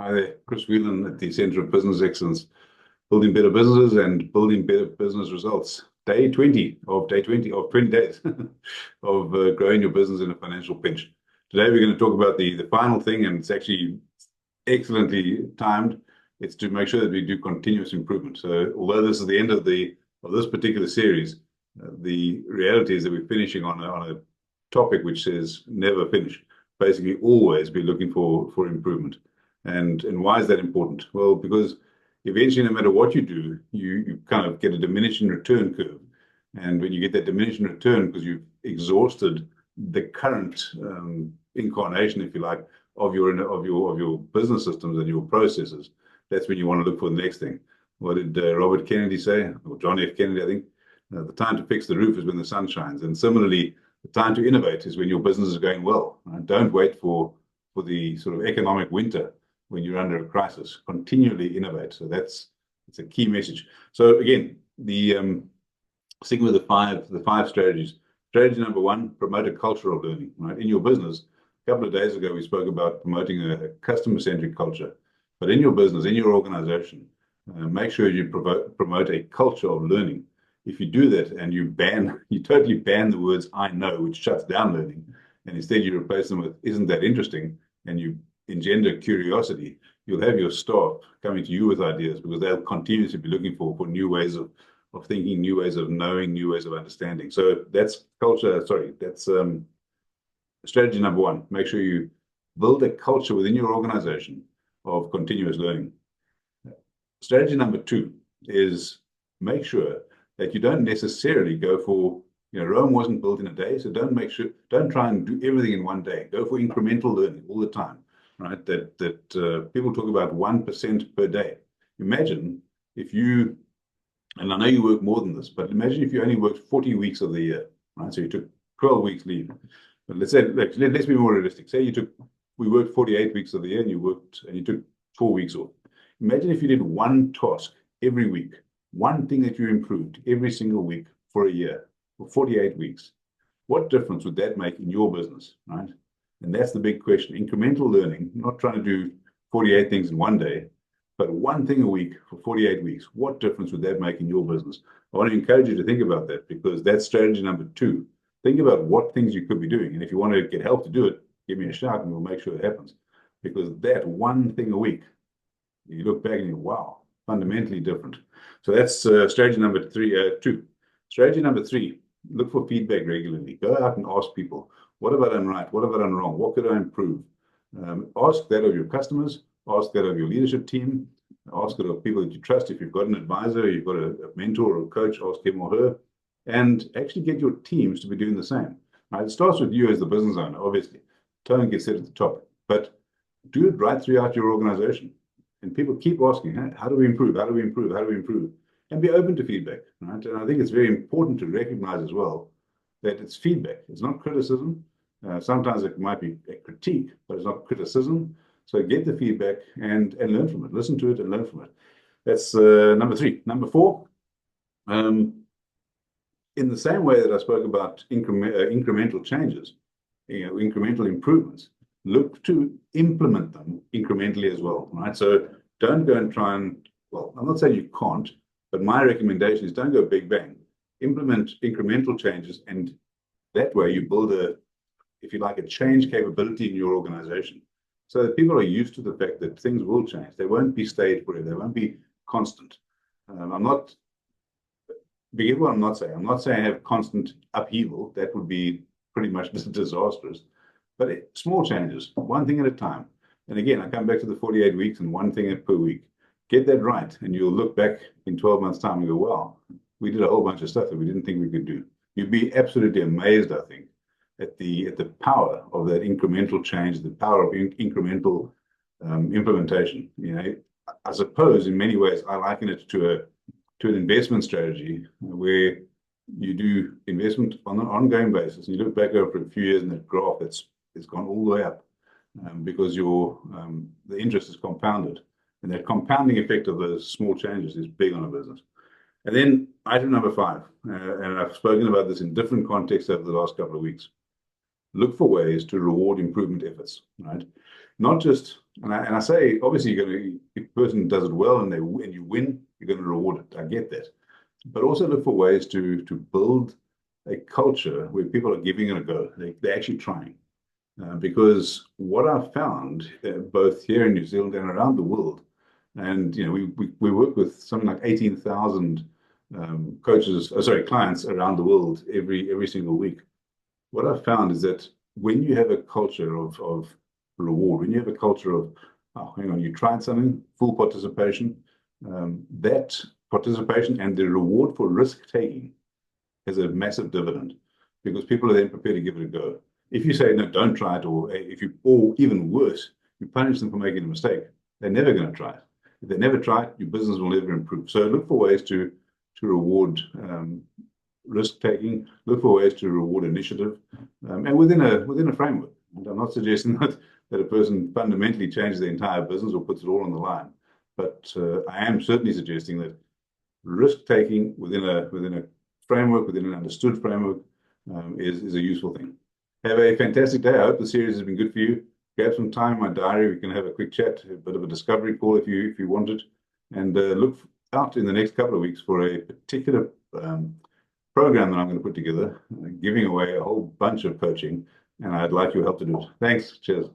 Hi there, Chris Whelan at the Center of Business Excellence, building better businesses and building better business results. Day 20 of 20 days of growing your business in a financial pinch. Today we're going to talk about the final thing, and it's actually excellently timed. It's to make sure that we do continuous improvement. So although this is the end of this particular series, the reality is that we're finishing on a topic which says never finish. Basically, always be looking for improvement. And why is that important? Well, because eventually, no matter what you do, you kind of get a diminishing return curve. And when you get that diminishing return, because you've exhausted the current incarnation, if you like, of your business systems and your processes, that's when you want to look for the next thing. What did Robert Kennedy say, or John F. Kennedy, I think? The time to fix the roof is when the sun shines. And similarly, the time to innovate is when your business is going well. Right? Don't wait for the sort of economic winter when you're under a crisis. Continually innovate. So it's a key message. So again, sticking with the five strategies. Strategy number one: promote a culture of learning. Right, in your business. A couple of days ago, we spoke about promoting a customer-centric culture. But in your business, in your organization, make sure you promote a culture of learning. If you do that and you totally ban the words "I know," which shuts down learning, and instead you replace them with "isn't that interesting," and you engender curiosity, you'll have your staff coming to you with ideas, because they'll continuously be looking for new ways of thinking, new ways of knowing, new ways of understanding. So that's strategy number one. Make sure you build a culture within your organization of continuous learning. Strategy number two is make sure that you don't necessarily go for, Rome wasn't built in a day, so don't try and do everything in one day. Go for incremental learning all the time, right? That people talk about 1% per day. Imagine if you, and I know you work more than this, but imagine if you only worked 40 weeks of the year, right? So you took 12 weeks leave. But let's be more realistic. Say we worked 48 weeks of the year, and you took 4 weeks off. Imagine if you did one task every week, one thing that you improved every single week for a year, for 48 weeks. What difference would that make in your business, right? And that's the big question. Incremental learning, not trying to do 48 things in one day, but one thing a week for 48 weeks. What difference would that make in your business? I want to encourage you to think about that, because that's strategy number two. Think about what things you could be doing. And if you want to get help to do it, give me a shout and we'll make sure it happens. Because that one thing a week, you look back and you go, wow, fundamentally different. So that's strategy number two. Strategy number three: look for feedback regularly. Go out and ask people, what have I done right? What have I done wrong? What could I improve? Ask that of your customers. Ask that of your leadership team. Ask it of people that you trust. If you've got an advisor, you've got a mentor or a coach, ask him or her. And actually get your teams to be doing the same. Right? It starts with you as the business owner, obviously. Tone gets set at the top. But do it right throughout your organization. And people keep asking, how do we improve? How do we improve? How do we improve? And be open to feedback. Right? And I think it's very important to recognize as well that it's feedback. It's not criticism. Sometimes it might be a critique, but it's not criticism. So get the feedback and learn from it. Listen to it and learn from it. That's number three. Number four, in the same way that I spoke about incremental changes, incremental improvements, look to implement them incrementally as well, right? So don't go and try and, well, I'm not saying you can't, but my recommendation is don't go big bang. Implement incremental changes, and that way you build if you like, a change capability in your organization, so that people are used to the fact that things will change. They won't be stayed forever. They won't be constant. Begin what I'm not saying. I'm not saying have constant upheaval. That would be pretty much disastrous. But small changes, one thing at a time. And again, I come back to the 48 weeks and one thing per week. Get that right, and you'll look back in 12 months' time and go, wow, we did a whole bunch of stuff that we didn't think we could do. You'd be absolutely amazed, I think, at the power of that incremental change, the power of incremental implementation. I suppose in many ways I liken it to an investment strategy where you do investment on an ongoing basis. You look back over a few years and that graph it's gone all the way up because the interest is compounded. And that compounding effect of those small changes is big on a business. And then item number five, and I've spoken about this in different contexts over the last couple of weeks. Look for ways to reward improvement efforts, right? not just, and I say, obviously, if a person does it well and you win, you're going to reward it. I get that. But also look for ways to build a culture where people are giving it a go. They're actually trying. Because what I've found, both here in New Zealand and around the world, and we work with something like 18,000 clients around the world every single week. What I've found is that when you have a culture of reward, when you have a culture of, oh, hang on, you tried something, full participation, that participation and the reward for risk taking has a massive dividend because people are then prepared to give it a go. If you say, no, don't try it, or even worse, you punish them for making a mistake, they're never going to try it. If they never try it, your business will never improve. So look for ways to reward risk taking, look for ways to reward initiative, and within a framework. And I'm not suggesting that a person fundamentally changes their entire business or puts it all on the line, but I am certainly suggesting that risk taking within a framework, within an understood framework, is a useful thing. Have a fantastic day. I hope the series has been good for you. Grab some time in my diary. We can have a quick chat, a bit of a discovery call if you want it, and look out in the next couple of weeks for a particular program that I'm going to put together, giving away a whole bunch of coaching, and I'd like your help to do it. Thanks. Cheers.